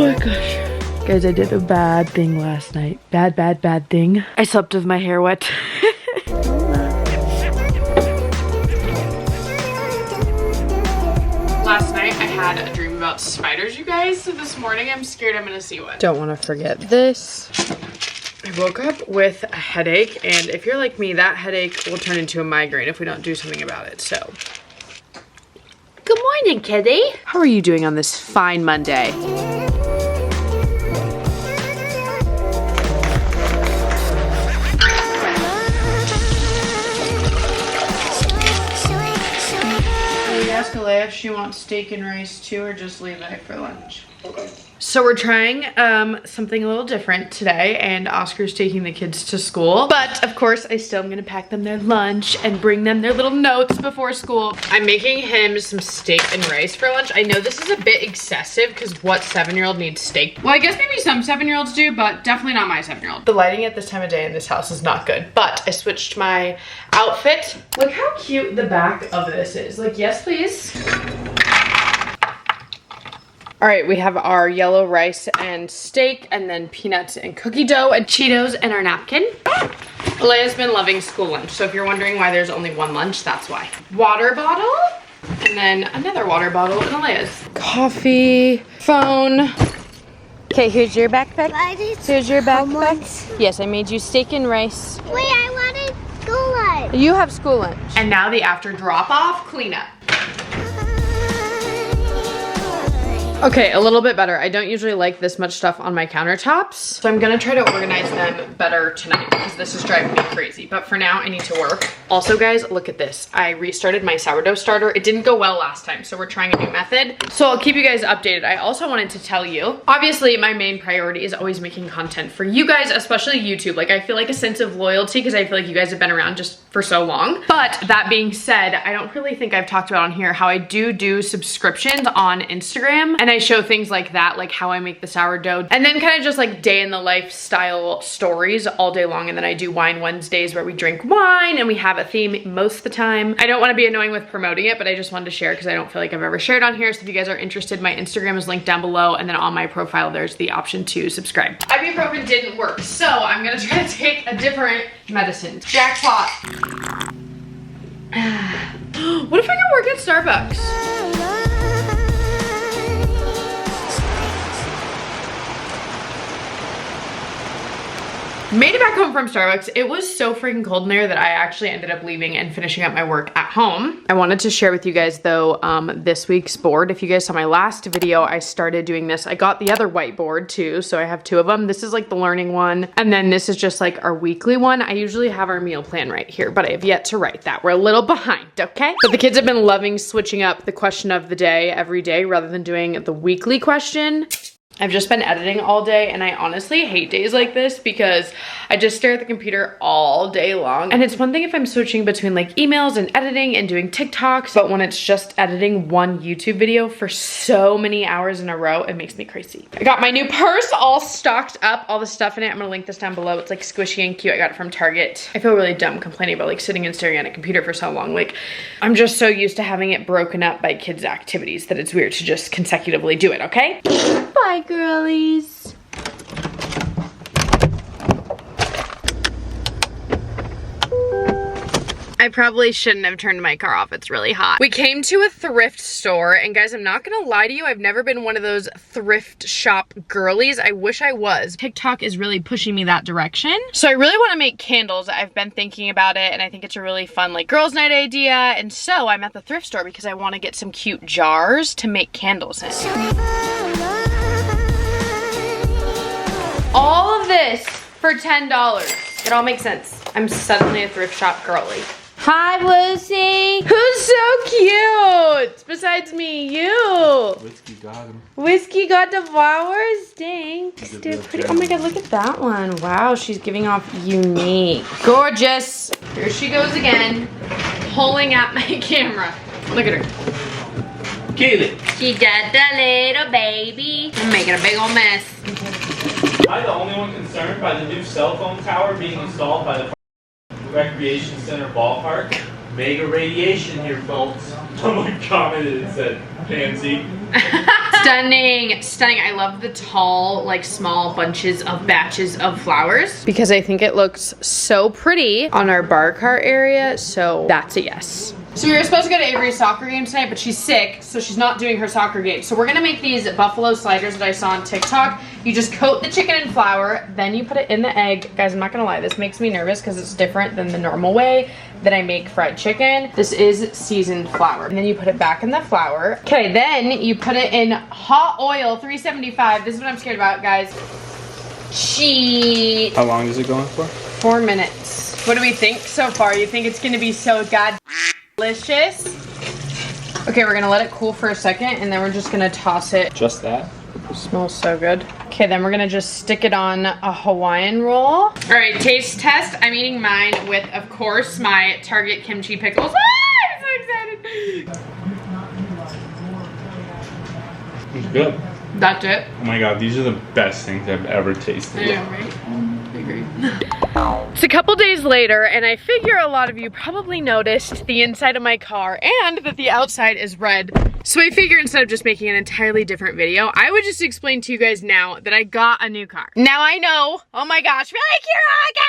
Oh my gosh. Guys, I did a bad thing last night. Bad thing. I slept with my hair wet. Last night I had a dream about spiders, you guys. So this morning I'm scared I'm gonna see one. Don't want to forget this. I woke up with a headache, and if you're like me, that headache will turn into a migraine if we don't do something about it, so. Good morning, Kitty. How are you doing on this fine Monday? Ask Alea if she wants steak and rice too, or just leave it for lunch. Okay. So we're trying something a little different today, and Oscar's taking the kids to school. But of course, I still am gonna pack them their lunch and bring them their little notes before school. I'm making him some steak and rice for lunch. I know this is a bit excessive because what 7-year-old needs steak? Well, I guess maybe some 7-year-olds do, but definitely not my 7-year-old. The lighting at this time of day in this house is not good, but I switched my outfit. Look how cute the back of this is. Like, yes, please. All right, we have our yellow rice and steak, and then peanuts and cookie dough and Cheetos and our napkin. Alea's been loving school lunch, so if you're wondering why there's only one lunch, that's why. Water bottle, and then another water bottle in Alea's. Coffee, phone. Okay, here's your backpack. Here's your backpack. Yes, I made you steak and rice. Wait, I wanted school lunch. You have school lunch. And now the after drop-off cleanup. Okay, a little bit better. I don't usually like this much stuff on my countertops, so I'm gonna try to organize them better tonight because this is driving me crazy. But for now, I need to work. Also, guys, look at this. I restarted my sourdough starter. It didn't go well last time, so we're trying a new method. So I'll keep you guys updated. I also wanted to tell you, obviously, my main priority is always making content for you guys, especially YouTube. Like, I feel like a sense of loyalty because I feel like you guys have been around just for so long. But that being said, I don't really think I've talked about on here how I do subscriptions on Instagram. And I show things like that, like how I make the sourdough, and then kind of just like day in the lifestyle stories all day long. And then I do Wine Wednesdays where we drink wine and we have a theme most of the time. I don't want to be annoying with promoting it, but I just wanted to share because I don't feel like I've ever shared on here. So if you guys are interested, my Instagram is linked down below, and then on my profile there's the option to subscribe. Ibuprofen didn't work, so I'm gonna try to take a different medicine. Jackpot. What if I could work at Starbucks? Made it back home from Starbucks. It was so freaking cold in there that I actually ended up leaving and finishing up my work at home. I wanted to share with you guys though this week's board. If you guys saw my last video, I started doing this. I got the other whiteboard too, so I have 2 of them. This is like the learning one, and then this is just like our weekly one. I usually have our meal plan right here, but I have yet to write that. We're a little behind, okay? But the kids have been loving switching up the question of the day every day rather than doing the weekly question. I've just been editing all day, and I honestly hate days like this because I just stare at the computer all day long. And it's one thing if I'm switching between like emails and editing and doing TikToks, but when it's just editing one YouTube video for so many hours in a row, it makes me crazy. I got my new purse all stocked up, all the stuff in it. I'm gonna link this down below. It's like squishy and cute. I got it from Target. I feel really dumb complaining about like sitting and staring at a computer for so long. Like, I'm just so used to having it broken up by kids' activities that it's weird to just consecutively do it, okay? Bye, girlies. I probably shouldn't have turned my car off. It's really hot. We came to a thrift store, and guys, I'm not gonna lie to you, I've never been one of those thrift shop girlies. I wish I was. TikTok is really pushing me that direction. So I really wanna make candles. I've been thinking about it, and I think it's a really fun like girls' night idea. And so I'm at the thrift store because I wanna get some cute jars to make candles in. All of this for $10. It all makes sense. I'm suddenly a thrift shop girly. Hi, Lucy. Who's so cute? Besides me, you. Whiskey got him. Whiskey got the flowers? Thanks. They're pretty. Oh my god, look at that one. Wow, she's giving off unique. Gorgeous. Here she goes again, pulling at my camera. Look at her. Kaylee. She got the little baby. I'm making a big old mess. Am I the only one concerned by the new cell phone tower being installed by the Recreation Center ballpark? Mega radiation here, folks. Someone commented and said, pansy. Stunning, stunning. I love the tall, like small bunches of batches of flowers because I think it looks so pretty on our bar cart area, so that's a yes. So we were supposed to go to Avery's soccer game tonight, but she's sick, so she's not doing her soccer game. So we're gonna make these buffalo sliders that I saw on TikTok. You just coat the chicken in flour, then you put it in the egg. Guys, I'm not gonna lie, this makes me nervous because it's different than the normal way that I make fried chicken. This is seasoned flour. And then you put it back in the flour. Okay, then you put it in hot oil, 375. This is what I'm scared about, guys. Cheese. How long is it going for? 4 minutes. What do we think so far? You think it's gonna be so delicious? Okay, we're gonna let it cool for a second and then we're just gonna toss it. Just that? It smells so good. Okay, then we're gonna just stick it on a Hawaiian roll. All right, taste test. I'm eating mine with, of course, my Target kimchi pickles. Ah, I'm so excited. It's good. That's it. Oh my god, these are the best things I've ever tasted. I know, right? I agree. It's a couple days later, and I figure a lot of you probably noticed the inside of my car and that the outside is red. So I figure instead of just making an entirely different video, I would just explain to you guys now that I got a new car. Now I know, oh my gosh, really, Kira, again?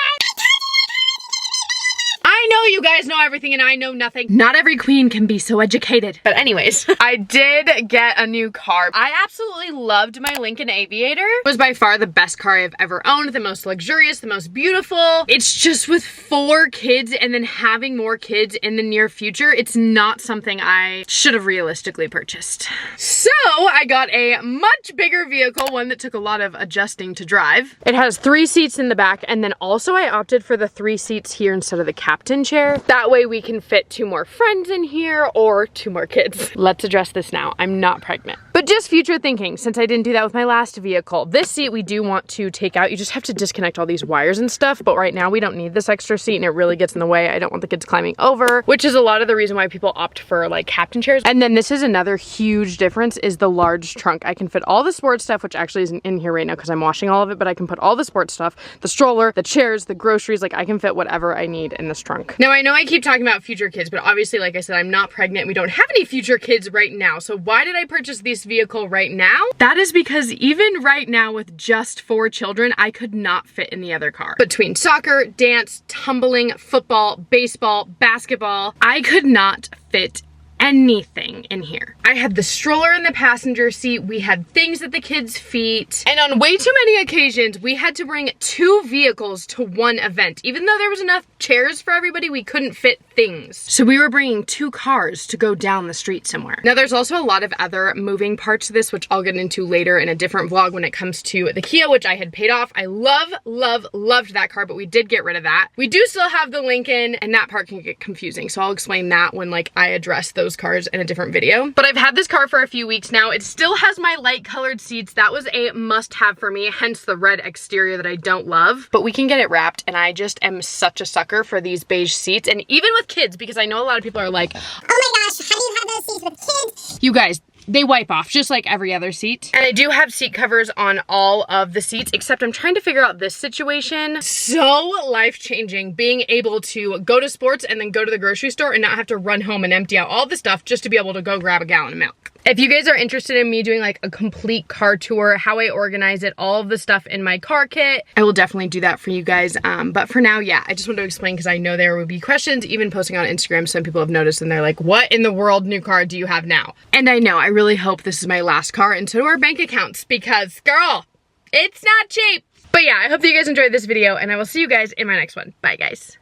I know you guys know everything and I know nothing. Not every queen can be so educated. But anyways, I did get a new car. I absolutely loved my Lincoln Aviator. It was by far the best car I've ever owned, the most luxurious, the most beautiful. It's just with 4 kids and then having more kids in the near future, it's not something I should have realistically purchased. So I got a much bigger vehicle, one that took a lot of adjusting to drive. It has 3 seats in the back, and then also I opted for the 3 seats here instead of the captain chair. That way we can fit 2 more friends in here or 2 more kids. Let's address this now. I'm not pregnant. But just future thinking, since I didn't do that with my last vehicle. This seat we do want to take out. You just have to disconnect all these wires and stuff, but right now we don't need this extra seat and it really gets in the way. I don't want the kids climbing over, which is a lot of the reason why people opt for like captain chairs. And then this is another huge difference is the large trunk. I can fit all the sports stuff, which actually isn't in here right now because I'm washing all of it, but I can put all the sports stuff, the stroller, the chairs, the groceries, like I can fit whatever I need in this trunk. Now I know I keep talking about future kids, but obviously, like I said, I'm not pregnant. We don't have any future kids right now. So why did I purchase this vehicle right now? That is because even right now with just 4 children, I could not fit in the other car. Between soccer, dance, tumbling, football, baseball, basketball, I could not fit anything in here. I had the stroller in the passenger seat, we had things at the kids' feet, and on way too many occasions, we had to bring 2 vehicles to one event. Even though there was enough chairs for everybody, we couldn't fit things. So we were bringing 2 cars to go down the street somewhere. Now there's also a lot of other moving parts to this, which I'll get into later in a different vlog when it comes to the Kia, which I had paid off. I loved that car, but we did get rid of that. We do still have the Lincoln, and that part can get confusing, so I'll explain that when like I address those cars in a different video. But I've had this car for a few weeks now. It still has my light colored seats. That was a must-have for me, hence the red exterior that I don't love. But we can get it wrapped, and I just am such a sucker for these beige seats, and even with kids, because I know a lot of people are like, oh my gosh, how do you have those seats with kids? You guys, they wipe off just like every other seat. And I do have seat covers on all of the seats, except I'm trying to figure out this situation. So life-changing, being able to go to sports and then go to the grocery store and not have to run home and empty out all the stuff just to be able to go grab a gallon of milk. If you guys are interested in me doing like a complete car tour, how I organize it, all of the stuff in my car kit, I will definitely do that for you guys. But for now, yeah, I just want to explain because I know there will be questions, even posting on Instagram. Some people have noticed and they're like, what in the world new car do you have now? And I know, I really hope this is my last car and so do our bank accounts because girl, it's not cheap. But yeah, I hope that you guys enjoyed this video and I will see you guys in my next one. Bye guys.